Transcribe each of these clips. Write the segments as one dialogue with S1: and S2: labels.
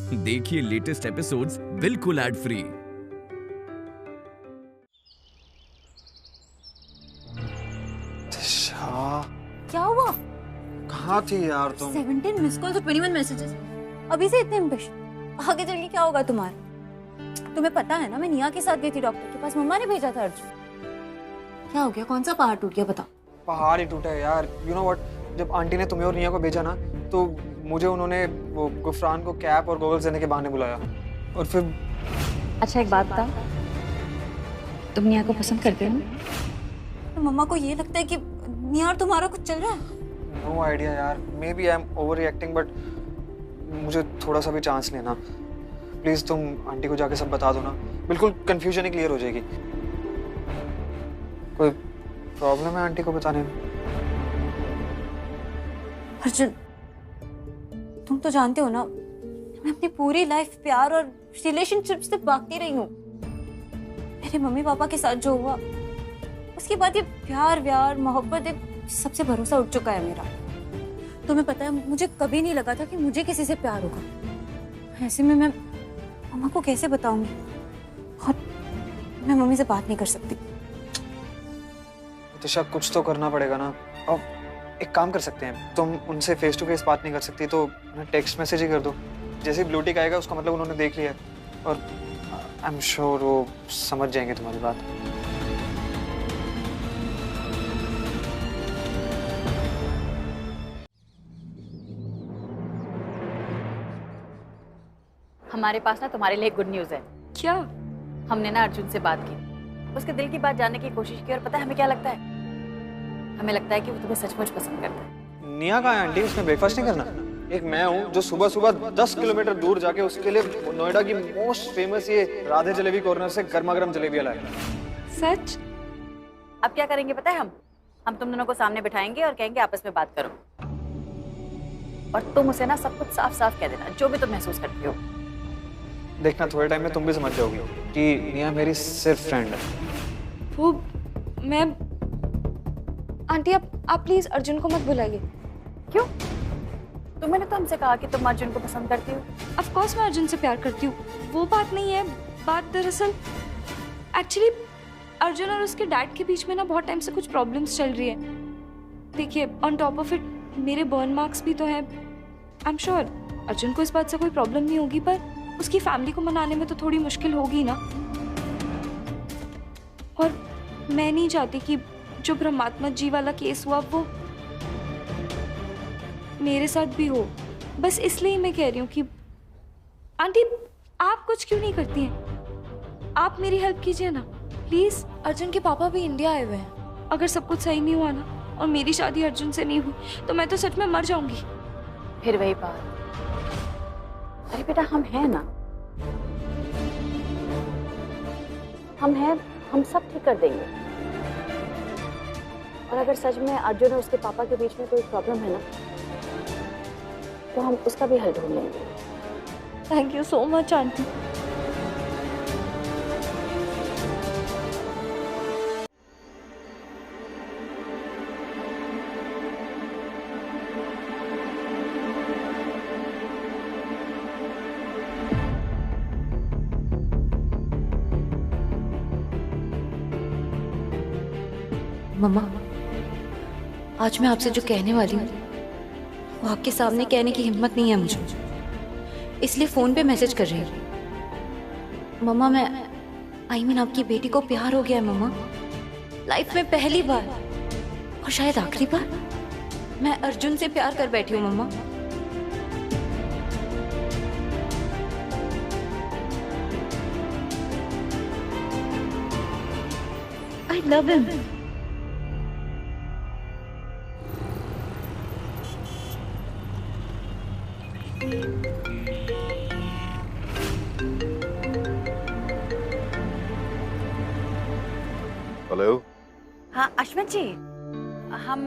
S1: देखिए latest episodes बिल्कुल ad free.
S2: क्या हुआ?
S3: कहाँ थी यार तुम?
S2: 17 मिस कॉल्स और 21 मैसेजेस। अभी से इतने इम्पेशेंट। आगे चल के क्या होगा तुम्हारा? तुम्हें पता है ना, मैं निया के साथ गई थी डॉक्टर के पास। मम्मा ने भेजा था अर्जुन। क्या हो गया? कौन सा पहाड़ टूट गया बताओ?
S3: पहाड़ ही टूटा है यार। यू नो व्हाट, जब आंटी ने तुम्हें और निया को भेजा ना, तो मुझे उन्होंने वो गुफरान को कैप और गॉगल्स देने के बहाने बुलाया। और फिर
S4: अच्छा एक बात बताओ, तुम निया को पसंद करते हो?
S2: तो मम्मा को ये लगता है कि निया और तुम्हारा कुछ चल रहा है।
S3: नो आइडिया यार, maybe I am overreacting, but मुझे थोड़ा सा भी चांस लेना प्लीज। तुम आंटी को जाके सब बता दो ना, बिल्कुल कंफ्यूजन ही क्लियर हो जाएगी। कोई प्रॉब्लम है आंटी को बताने में?
S2: अर्जुन, तुम तो जानते हो ना, मैं अपनी पूरी लाइफ प्यार और रिलेशनशिप से भागती रही हूँ। मेरे मम्मी पापा के साथ जो हुआ, उसके बाद ये प्यार व्यार मोहब्बत सबसे भरोसा उठ चुका है मेरा। तुम्हें पता है, मुझे कभी नहीं लगा था कि मुझे किसी से प्यार होगा। ऐसे में मैं मम्मा को कैसे बताऊंगी? और मैं मम्मी से बात नहीं कर सकती।
S3: नितिशा, कुछ तो करना पड़ेगा ना। अब एक काम कर सकते हैं, तुम उनसे फेस टू फेस बात नहीं कर सकती तो टेक्स्ट मैसेज ही कर दो। जैसे ही ब्लू टिक आएगा उसका मतलब उन्होंने देख लिया है, और आई एम श्योर वो समझ जाएंगे तुम्हारी बात।
S4: हमारे पास ना तुम्हारे लिए गुड न्यूज़ है।
S2: क्या?
S4: हमने ना अर्जुन से बात की, उसके दिल की बात जानने की कोशिश की, और पता है हमें क्या लगता है? हमें लगता है कि वो तुम्हें सचमुच पसंद करता है।
S3: निया कहाँ है आंटी? उसने ब्रेकफास्ट नहीं करना? एक मैं हूँ जो सुबह सुबह 10 किलोमीटर दूर जाके उसके लिए नोएडा की मोस्ट फेमस ये राधे जलेबी कॉर्नर से गर्मा गर्म जलेबियाँ लाया।
S4: सच? अब क्या करेंगे पता है? हम तुम दोनों को सामने बिठाएंगे और कहेंगे आपस में बात करो, और तुम उसे ना सब कुछ साफ साफ कह देना, जो भी तुम महसूस करती हो।
S3: देखना थोड़े टाइम में तुम भी समझ जाओगी कि निया मेरी सिर्फ फ्रेंड है।
S5: वो मैं आंटी, आप प्लीज अर्जुन को मत बुलाइए।
S4: क्यों? तुमने तो हमसे कहा कि तुम अर्जुन को पसंद करती हो।
S5: ऑफ कोर्स मैं अर्जुन से प्यार करती हूँ, वो बात नहीं है। बात दरअसल एक्चुअली अर्जुन और उसके डैड के बीच में ना बहुत टाइम से कुछ प्रॉब्लम्स चल रही है। देखिए, ऑन टॉप ऑफ इट मेरे बर्न मार्क्स भी तो हैं। आई एम श्योर अर्जुन को इस बात से कोई प्रॉब्लम नहीं होगी, पर उसकी फैमिली को मनाने में तो थोड़ी मुश्किल होगी ना। और मैं नहीं चाहती कि जो ब्रह्मात्मा जी वाला केस हुआ वो मेरे साथ भी हो। बस इसलिए मैं कह रही हूँ कि आंटी आप कुछ क्यों नहीं करती हैं? आप मेरी हेल्प कीजिए ना प्लीज। अर्जुन के पापा भी इंडिया आए हुए हैं। अगर सब कुछ सही नहीं हुआ ना और मेरी शादी अर्जुन से नहीं हुई तो मैं तो सच में मर जाऊंगी।
S4: फिर वही बात। अरे बेटा, हम हैं ना, हम हैं, हम सब ठीक कर देंगे। और अगर सच में अर्जुन और उसके पापा के बीच में कोई प्रॉब्लम है ना, तो हम उसका भी हल ढूंढ लेंगे।
S5: Thank you so much aunty.
S2: मम्मा, आज मैं आपसे जो कहने वाली हूँ वो आपके सामने कहने की हिम्मत नहीं है मुझे, इसलिए फोन पे मैसेज कर रही हूँ। मम्मा, मैं मीन आपकी बेटी को प्यार हो गया है मम्मा। लाइफ में पहली बार और शायद आखिरी बार मैं अर्जुन से प्यार कर बैठी हूँ मम्मा। I love him.
S6: हेलो।
S4: हाँ अश्विन जी, हम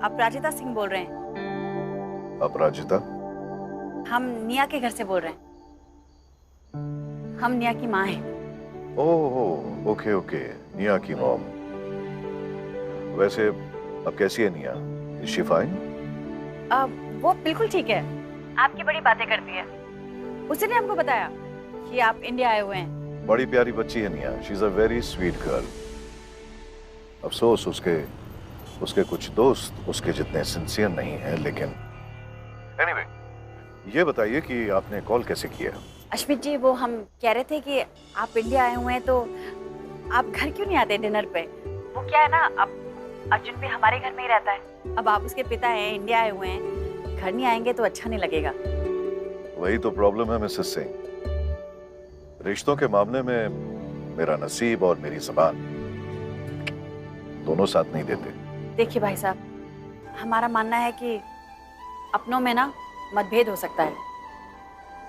S4: अपराजिता सिंह बोल रहे हैं।
S6: अपराजिता?
S4: हम निया के घर से बोल रहे हैं। हम निया की माँ हैं।
S6: ओह ओके ओके, निया की मॉम। वैसे अब कैसी है निया? Is she fine?
S4: वो बिल्कुल ठीक है, आपकी बड़ी बातें करती है। उसी ने हमको बताया कि आप इंडिया आए हुए हैं।
S6: बड़ी प्यारी बच्ची है निया, she is a very sweet girl. अफसोस उसके कुछ दोस्त उसके जितने सिंसियर नहीं हैं, लेकिन एनीवे ये बताइए कि आपने कॉल कैसे किया?
S4: अश्मित जी, वो हम कह रहे थे कि आप इंडिया आए हुए हैं तो आप घर क्यों नहीं आते डिनर पे? वो क्या है ना, अब अर्जुन भी हमारे घर में ही रहता है। अब आप उसके पिता हैं, इंडिया आए हुए हैं, घर नहीं आएंगे तो अच्छा नहीं लगेगा।
S6: वही तो प्रॉब्लम है मिसेस सिंह। रिश्तों के मामले में मेरा नसीब और मेरी ज़बान दोनों साथ नहीं देते।
S4: देखिए भाई साहब, हमारा मानना है कि अपनों में ना मतभेद हो सकता है,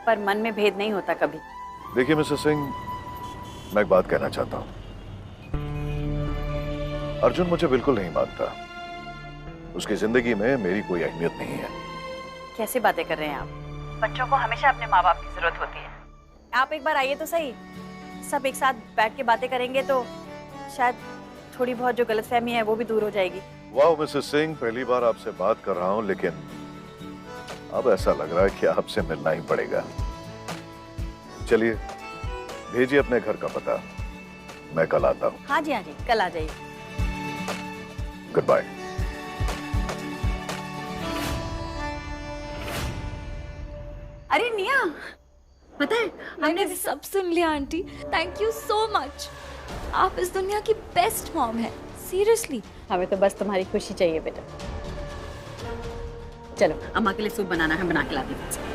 S4: पर मन में भेद नहीं होता कभी।
S6: देखिए मिसेस सिंह, मैं एक बात कहना चाहता हूँ। अर्जुन मुझे बिल्कुल नहीं मानता। उसकी जिंदगी में मेरी कोई अहमियत नहीं है।
S4: कैसी बातें कर रहे हैं आप? बच्चों को हमेशा अपने माँ बाप की जरूरत होती है। आप एक बार आइए तो सही, सब एक साथ बैठ के बातें करेंगे तो शायद थोड़ी बहुत जो गलतफहमी है वो भी दूर हो जाएगी।
S6: वाह मिसेस सिंह, पहली बार आपसे बात कर रहा हूँ, लेकिन अब ऐसा लग रहा है कि आपसे मिलना ही पड़ेगा। चलिए भेजिए अपने घर का पता, मैं कल आता हूँ।
S4: हाँ जी, कल आ जाइए।
S6: Goodbye.
S4: अरे निया, पता है
S5: मैंने सब सुन लिया aunty. Thank you so much. आप इस दुनिया की बेस्ट मॉम है, सीरियसली।
S4: हमें तो बस तुम्हारी खुशी चाहिए बेटा। चलो अम्मा के लिए सूप बनाना है, बना के लाती हूँ।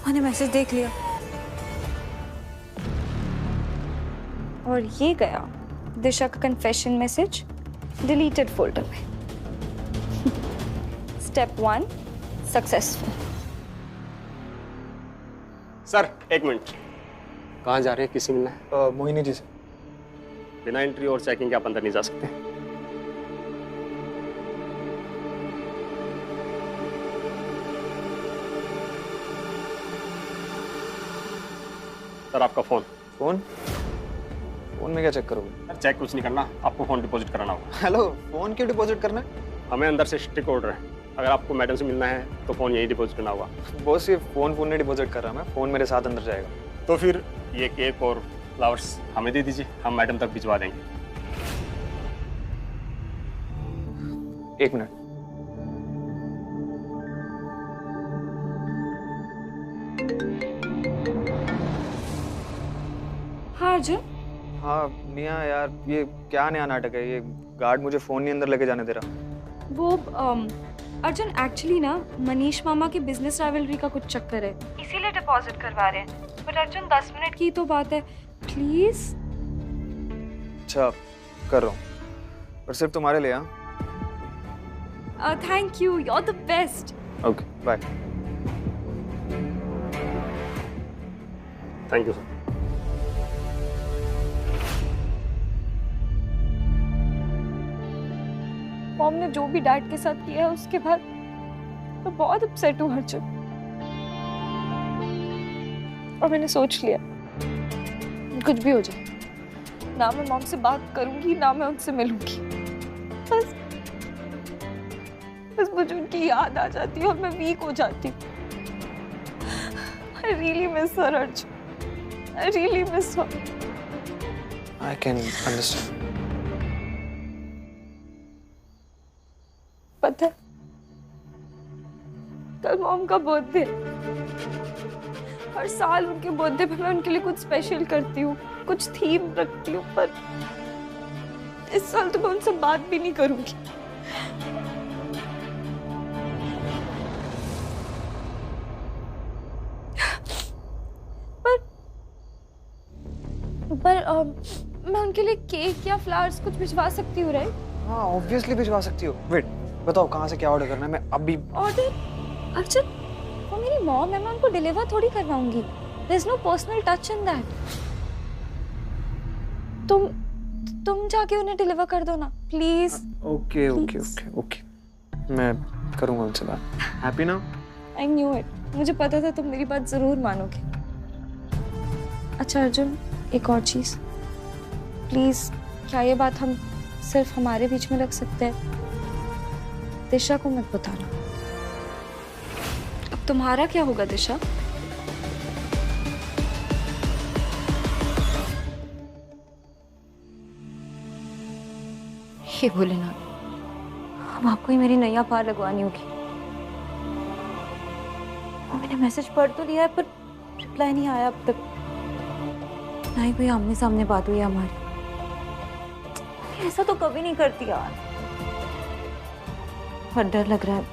S2: मैंने मैसेज देख लिया
S5: और ये गया दिशा का कन्फेशन मैसेज डिलीटेड फोल्डर में। Step 1 successful.
S7: सर एक मिनट, कहाँ जा रहे हैं? किसी मिलना है?
S3: मोहिनी जी से।
S7: बिना एंट्री और चेकिंग के आप अंदर नहीं जा सकते। सर आपका फोन।
S3: फोन में क्या चेक करोगे?
S7: सर चेक कुछ नहीं करना, आपको फोन डिपॉजिट कराना होगा।
S3: हेलो, फोन क्यों डिपॉजिट करना है?
S7: हमें अंदर से स्ट्रिक्ट ऑर्डर है, अगर आपको मैडम से मिलना है तो फोन यही डिपॉजिट करना होगा।
S3: बॉस, ये फोन नहीं डिपॉजिट कर रहा मैं, फोन मेरे साथ अंदर जाएगा।
S7: तो फिर ये केक और फ्लावर्स हमें दे दीजिए, हम मैडम तक भिजवा देंगे।
S3: एक मिनट।
S5: हाँ अर्जुन।
S3: हाँ निया यार, ये क्या नया नाटक है? ये गार्ड मुझे फोन नहीं अंदर लेके जाने दे रहा।
S5: वो अर्जुन एक्चुअली ना मनीष मामा के बिजनेस राइवलरी का कुछ चक्कर है, इसीलिए डिपॉजिट करवा रहे हैं। पर अर्जुन 10 मिनट की तो बात है, प्लीज।
S3: अच्छा कर रहा हूँ, पर सिर्फ तुम्हारे लिए। हाँ
S5: thank you, you are the best.
S3: Okay bye.
S7: Thank you sir.
S5: Mom ने जो भी डैड के साथ किया है उसके बाद मैं बहुत अपसेट हूँ अर्जुन। और मैंने सोच लिया कुछ भी हो जाए, ना मैं मॉम से बात करूंगी ना मैं उनसे मिलूंगी। बस मुझे उनकी याद आ जाती है और मैं वीक हो जाती हूँ। I really miss her, Arjun. I really miss her.
S3: I can understand.
S5: पता है कल मॉम का बर्थडे। हर साल उनके बर्थडे पे मैं उनके लिए कुछ स्पेशल करती हूँ, कुछ थीम रखती हूँ, पर इस साल तो मैं उनसे बात भी नहीं करूंगी। पर मैं उनके लिए केक या फ्लावर्स कुछ भिजवा सकती हूँ, राइट?
S3: हाँ ऑब्वियसली भिजवा सकती हो। वेट, बताओ कहाँ से क्या ऑर्डर करना है, मैं अभी।
S5: ऑर्डर? अर्जुन, वो मेरी मॉम है, मैं उनको डिलीवर थोड़ी करवाऊंगी। There is no personal touch in that. तुम जाके उन्हें डिलीवर कर दो ना, please.
S3: Okay okay okay okay, मैं करूंगा उनसे बात। Happy now?
S5: I knew it, मुझे पता था तुम मेरी बात जरूर मानोगे। अच्छा अर्जुन, एक और चीज प्लीज, क्या ये बात हम सिर्फ हमारे बीच में रख सकते हैं? दिशा को मत बताना। अब तुम्हारा क्या होगा दिशा?
S2: हे भोलेनाथ, अब आपको ही मेरी नैया पार लगवानी होगी। मैंने मैसेज पढ़ तो लिया है पर रिप्लाई नहीं आया अब तक, ना ही कोई आमने सामने बात हुई है हमारी। ऐसा तो कभी नहीं करती यार। बहुत डर लग रहा है।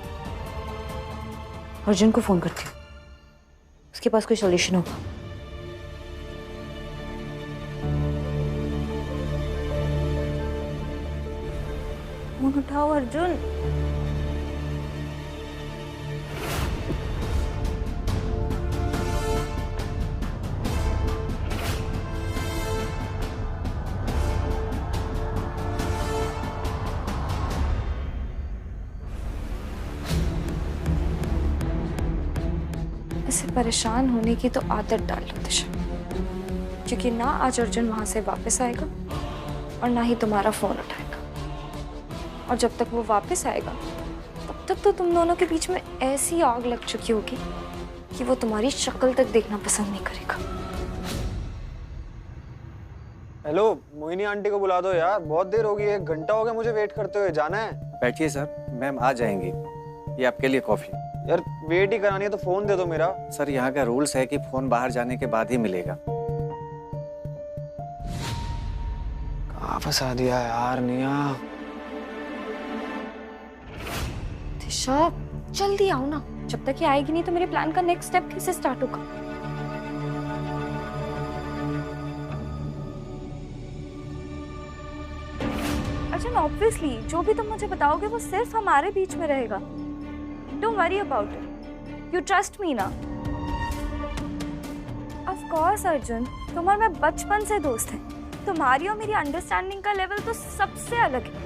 S2: अर्जुन को फोन करती हूँ, उसके पास कोई सॉल्यूशन होगा। फोन उठाओ अर्जुन।
S5: ऐसे परेशान होने की तो आदत डाल लो दिशा, क्योंकि ना आज अर्जुन वहां से वापस आएगा और ना ही तुम्हारा फोन उठाएगा। और जब तक वो वापस आएगा तब तक तो तुम दोनों के बीच में ऐसी आग लग चुकी होगी कि वो तुम्हारी शक्ल तक देखना पसंद नहीं करेगा।
S3: हेलो, मोहिनी आंटी को बुला दो यार, बहुत देर हो गई है, 1 घंटा हो गया मुझे वेट करते हुए। जाना है?
S8: बैठिए सर, मैम आ जाएंगी। ये आपके लिए कॉफी।
S3: यार वेट ही करानी है तो फोन दे दो मेरा।
S8: सर यहाँ का रूल्स है कि फोन बाहर जाने के बाद ही मिलेगा।
S3: कहाँ फंसा दिया यार निया।
S5: दिशा जल्दी आओ ना, जब तक ये आएगी नहीं तो मेरे प्लान का नेक्स्ट स्टेप कैसे स्टार्ट होगा? अर्जुन ऑब्वियसली जो भी तुम मुझे बताओगे वो सिर्फ हमारे बीच में रहेगा। Don't worry about it, you trust me ना। ऑफ कोर्स अर्जुन, तुम और मैं बचपन से दोस्त हैं। तुम्हारी और मेरी अंडरस्टैंडिंग का लेवल तो सबसे अलग है।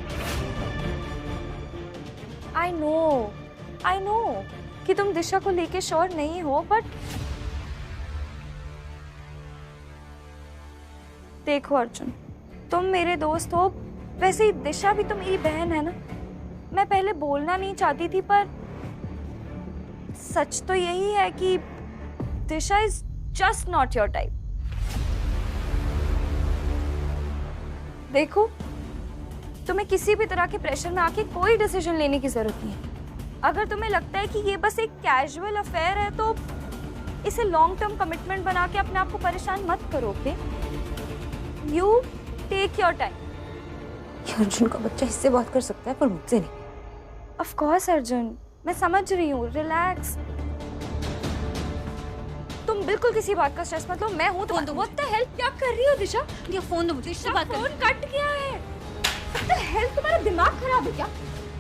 S5: आई नो कि तुम दिशा को लेके श्योर नहीं हो, बट देखो अर्जुन, तुम मेरे दोस्त हो, वैसे ही दिशा भी तो मेरी बहन है ना। मैं पहले बोलना नहीं चाहती थी, पर सच तो यही है कि Disha is just not your type. देखो, तुम्हें किसी भी तरह के प्रेशर में आके कोई डिसीजन लेने की जरूरत नहीं है। अगर तुम्हें लगता है कि ये बस एक कैजुअल अफेयर है तो इसे लॉन्ग टर्म कमिटमेंट बना के अपने आप को परेशान मत करो। Okay, you take your time.
S2: Arjun का बच्चा इससे बात कर सकता है पर मुझसे नहीं।
S5: ऑफ कोर्स अर्जुन, मैं समझ रही हूँ, रिलैक्स। तुम बिल्कुल किसी बात का स्ट्रेस मत लो, मैं हूँ। तो व्हाट द हेल, क्या कर रही हो दिशा?
S2: ये फोन दो मुझे, इससे बात कर।
S5: फोन कट गया है। व्हाट द हेल, तुम्हारा दिमाग खराब है क्या?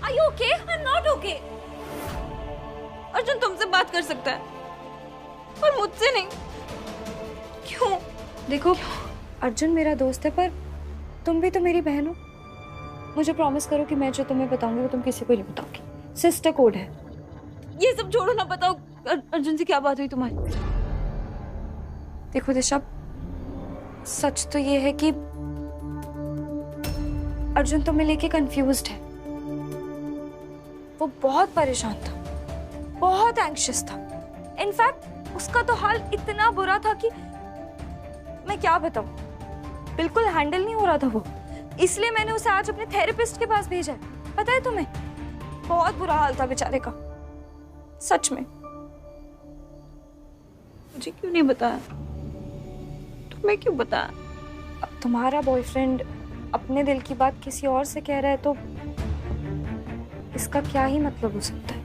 S5: Are you okay?
S2: I am not okay. Arjun तुमसे बात कर सकता है पर मुझसे नहीं। क्यों?
S5: देखो, अर्जुन मेरा दोस्त है पर तुम भी तो मेरी बहन हो। मुझे प्रॉमिस करो कि मैं जो तुम्हें बताऊंगी वो तुम किसी को नहीं बताओगी। सिस्टर कोड है।
S2: ये सब छोड़ो ना, बताओ अर्जुन से क्या बात हुई तुम्हारी?
S5: देखो दिशा, सच तो ये है कि अर्जुन तुम्हें लेके कंफ्यूज्ड है। वो बहुत परेशान था, बहुत एंग्शियस था। इनफैक्ट उसका तो हाल इतना बुरा था कि मैं क्या बताऊं, बिल्कुल हैंडल नहीं हो रहा था वो। इसलिए मैंने उसे आज अपने थेरेपिस्ट के पास भेजा है। पता है तुम्हें, बहुत बुरा हाल था बेचारे का, सच में।
S2: मुझे क्यों नहीं बताया? तुम्हें क्यों बताया?
S5: अब तुम्हारा बॉयफ्रेंड अपने दिल की बात किसी और से कह रहा है तो इसका क्या ही मतलब हो सकता है?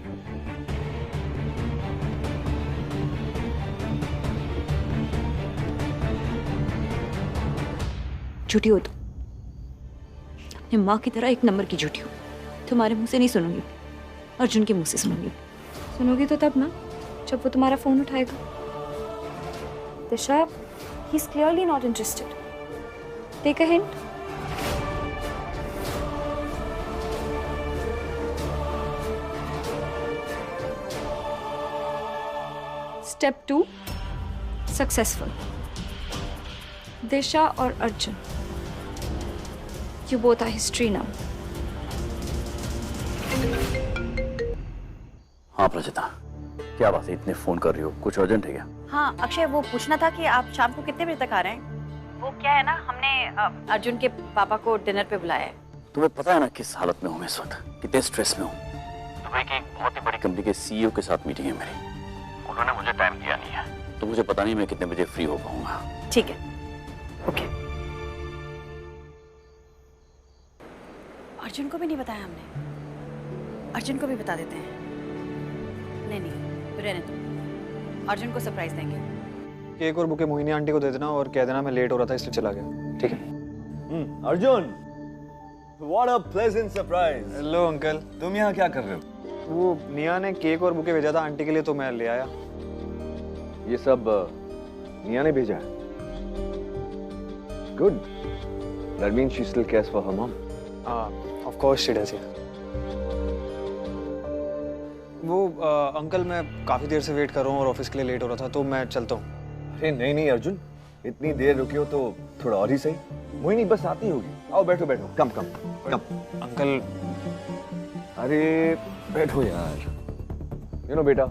S2: झूठी हो तुम, अपने माँ की तरह 1 नंबर की झूठी हो। तुम्हारे मुंह से नहीं सुनूंगी, अर्जुन के मुंह से सुनूंगी।
S5: सुनोगी तो तब ना, जब वो तुम्हारा फोन उठाएगा। Disha, he is clearly not interested. Take a hint. Step 2 successful. Disha और Arjun, you both are history now.
S9: हाँ प्रजिता, क्या बात है, इतने फोन कर रही हो? कुछ अर्जेंट है क्या?
S4: हाँ अक्षय, वो पूछना था कि आप शाम को कितने बजे तक आ रहे हैं? वो क्या है ना, हमने अर्जुन के पापा को डिनर पे बुलाया है।
S9: तुम्हें पता है ना किस हालत में हूँ मैं इस वक्त, कितने स्ट्रेस में हूँ। दुबई की एक बहुत ही बड़ी कंपनी के सीईओ के साथ मीटिंग है मेरी। उन्होंने मुझे टाइम दिया नहीं है, तो मुझे पता नहीं मैं कितने बजे फ्री हो पाऊंगा।
S4: ठीक है, ओके। अर्जुन को भी नहीं बताया हमने, अर्जुन को भी बता देते हैं। नहीं रहने दो, अर्जुन को सरप्राइज देंगे।
S3: केक और बुके मोहिनी आंटी को दे देना और कह देना मैं लेट हो रहा था इसलिए चला गया, ठीक है?
S10: Arjun, what a pleasant surprise।
S3: Hello uncle.
S10: तुम यहाँ क्या कर रहे हो?
S3: वो निया ने केक और बुके भेजा था आंटी के लिए, तो मैं ले आया।
S10: ये सब निया ने भेजा है? Good। That means she still cares for her mom।
S3: Of course she does, yeah। वो अंकल, मैं काफी देर से वेट कर रहा हूँ और ऑफिस के लिए लेट हो रहा था, तो मैं चलता हूँ।
S10: अरे नहीं अर्जुन, इतनी देर रुके हो तो थोड़ा और ही सही। मोहिनी बस आती होगी। आओ बैठो बैठो, कम
S3: अंकल।
S10: अरे बैठो यार। यू नो बेटा,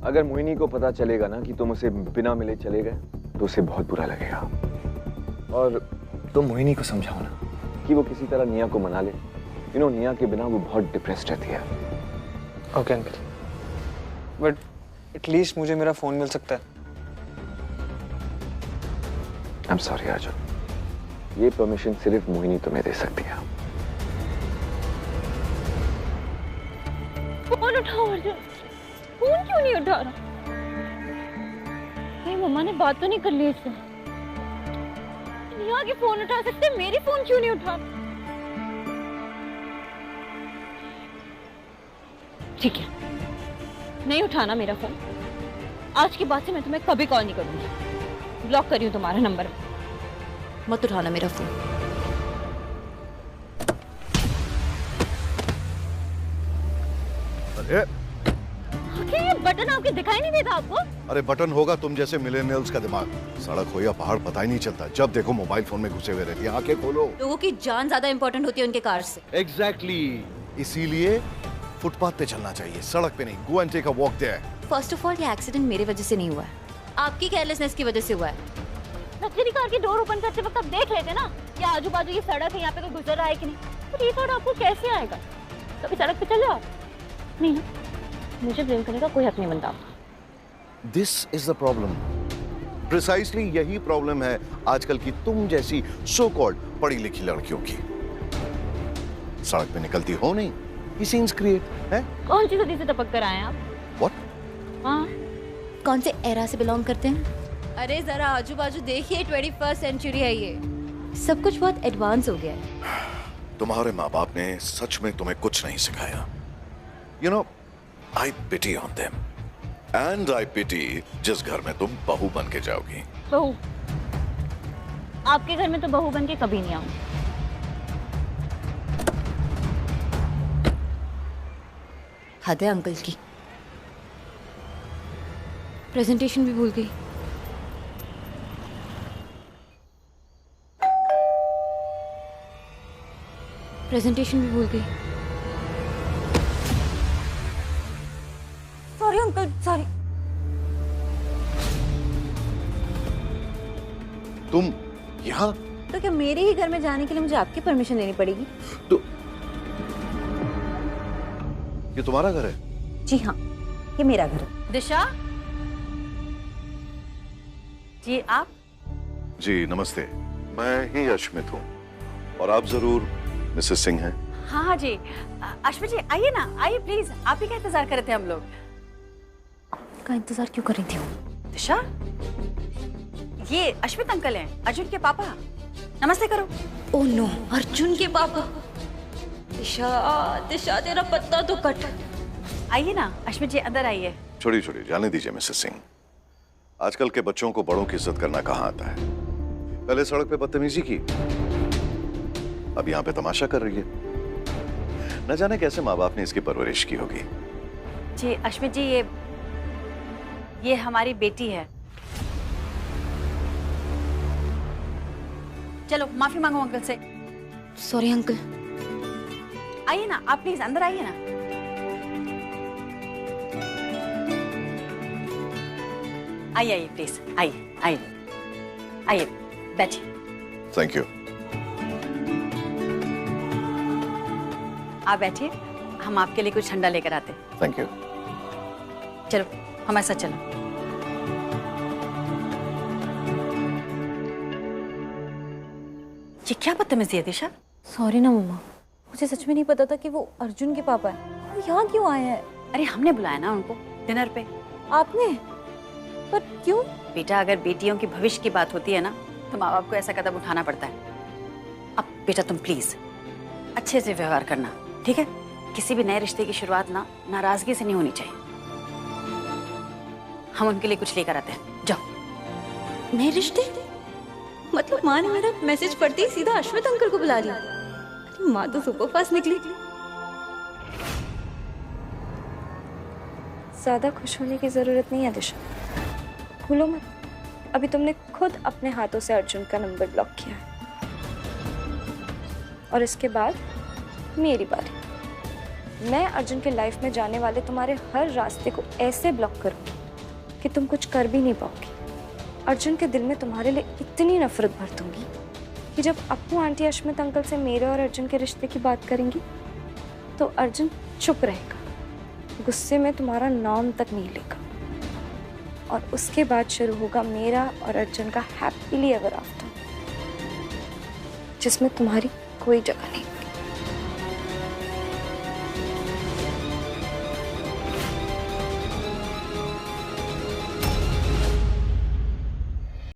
S10: अगर मोहिनी को पता चलेगा ना कि तुम उसे बिना मिले चले गए तो उसे बहुत बुरा लगेगा। और तुम मोहिनी को समझाओ ना कि वो किसी तरह निया को मना ले। यू नो, निया के बिना वो बहुत डिप्रेस्ड रहती है।
S3: ओके अंकल, बट एटलीस्ट मुझे मेरा फोन मिल सकता है।
S10: आई एम सॉरी अर्जुन, ये परमिशन सिर्फ मोहिनी तुम्हें दे सकती है।
S2: फोन उठाओ अर्जुन, फोन क्यों नहीं उठा रहा? कहीं मम्मा ने बात तो नहीं कर ली इससे? निया के फोन उठा सकते, मेरी फोन क्यों नहीं उठा? ठीक है, नहीं उठाना मेरा फोन। आज के बाद से मैं तुम्हें कभी कॉल नहीं करूंगी। ब्लॉक करी हूं तुम्हारा नंबर, मत उठाना मेरा फोन।
S6: अरे
S2: ये बटन आपके दिखाई नहीं देता आपको?
S6: अरे बटन होगा तुम जैसे मिलेनियल्स का दिमाग। सड़क हो या पहाड़ पता ही नहीं चलता, जब देखो मोबाइल फोन में घुसे हुए रहती है। आंखें खोलो।
S2: लोगों की जान ज्यादा इंपॉर्टेंट होती है उनके कार से।
S6: एग्जैक्टली, इसीलिए फुटपाथ पे चलना चाहिए, सड़क पे नहीं। Go and take a walk there.
S2: First of all, ये एक्सीडेंट मेरे वजह से नहीं हुआ है, आपकी केयरलेसनेस की वजह से हुआ है। लग्जरी कार की डोर ओपन करते वक्त आप देख लेते ना कि आजू बाजू ये सड़क है, यहाँ पे कोई गुजर रहा है कि नहीं। तो ये थॉट आपको कैसे आएगा? कभी सड़क पे चल जाओ। नहीं ना, मुझे ब्लेम करने का कोई हक नहीं बनता।
S6: This is the problem. Precisely यही प्रॉब्लम है आजकल की तुम जैसी सो कॉल्ड पढ़ी लिखी लड़कियों की। सड़क पे निकलती हो नहीं, ये सीन्स क्रिएट है।
S2: कौन सी सदी से टपक कर आए हैं आप?
S6: व्हाट?
S2: हाँ, कौन से एरा से बिलोंग करते हैं? अरे जरा आजू बाजू देखिए, 21st सेंचुरी है ये, सब कुछ बहुत एडवांस हो गया है।
S6: तुम्हारे माँ बाप ने सच में तुम्हें कुछ नहीं सिखाया। You know, I pity on them and I pity जिस घर में तुम बहू बन के जाओगी।
S2: बहू? आपके घर में तो बहू बन के कभी नहीं आऊंगी। हद है अंकल की। प्रेजेंटेशन भी भूल गई। प्रेजेंटेशन भी भूल गई। Sorry uncle, sorry.
S6: तुम यहाँ?
S2: तो क्या मेरे ही घर में जाने के लिए मुझे आपकी परमिशन लेनी पड़ेगी?
S6: तो ये तुम्हारा घर है?
S2: जी हाँ, ये मेरा घर है।
S4: दिशा जी, आप?
S6: जी नमस्ते, मैं ही अश्मित हूँ और आप जरूर मिसेस सिंह हैं।
S4: हाँ हाँ जी, अश्विन जी आइए ना, आइए प्लीज। आप ही का इंतजार कर रहे थे हम लोग।
S2: का इंतजार क्यों कर रही थी?
S4: दिशा, ये अश्वित अंकल हैं, अर्जुन के पापा। नमस्ते करो।
S2: ओह नो, अर्जुन के पापा। दिशा, दिशा तेरा पत्ता तो कट।
S4: आइए ना अश्वित जी, अंदर आइए।
S6: छोड़िए छोड़िए, जाने दीजिए मिसेस सिंह। आजकल के बच्चों को बड़ों की इज्जत करना कहाँ आता है। पहले सड़क पे बदतमीजी की, अब यहाँ पे तमाशा कर रही है। न जाने कैसे माँ बाप ने इसकी परवरिश की होगी।
S4: जी अश्वित जी, ये ये हमारी बेटी है। चलो माफी मांगो अंकल से।
S2: Sorry uncle.
S4: आइए ना आप, प्लीज अंदर आइए ना। आइए आइए प्लीज, आइए आइए आइए, बैठिए।
S6: Thank you.
S4: आप बैठिए, हम आपके लिए कुछ ठंडा लेकर आते।
S6: Thank you.
S4: चलो हमारे साथ चलो। ये क्या बदतमीजी है दिशा?
S2: सॉरी ना मम्मा, मुझे सच में नहीं पता था कि वो अर्जुन के पापा हैं। वो यहाँ क्यों आए हैं?
S4: अरे हमने बुलाया ना उनको डिनर पे।
S2: आपने? पर क्यों?
S4: बेटा अगर बेटियों की भविष्य की बात होती है ना तो माँ बाप को ऐसा कदम उठाना पड़ता है। अब बेटा तुम प्लीज अच्छे से व्यवहार करना, ठीक है? किसी भी नए रिश्ते की शुरुआत ना नाराजगी से नहीं होनी चाहिए। हम उनके लिए कुछ लेकर आते हैं, जाओ।
S2: नए रिश्ते? मतलब माँ ने मेरा मैसेज पढ़ते ही सीधा अश्वथ अंकल को बुला लिया। अरे माँ तो सुपर फास्ट निकली। ज्यादा खुश होने की जरूरत नहीं है दिशा, भूलो मत, अभी तुमने खुद अपने हाथों से अर्जुन का नंबर ब्लॉक किया है। और इसके बाद मेरी बारी। मैं अर्जुन के लाइफ में जाने वाले तुम्हारे हर रास्ते को ऐसे ब्लॉक करूंगी कि तुम कुछ कर भी नहीं पाओगी। अर्जुन के दिल में तुम्हारे लिए इतनी नफरत भर दूंगी कि जब अपू आंटी अश्मित अंकल से मेरे और अर्जुन के रिश्ते की बात करेंगी तो अर्जुन चुप रहेगा, गुस्से में तुम्हारा नाम तक नहीं लेगा। और उसके बाद शुरू होगा मेरा और अर्जुन का हैप्पीली एवर आफ्टर, जिसमें तुम्हारी कोई जगह नहीं।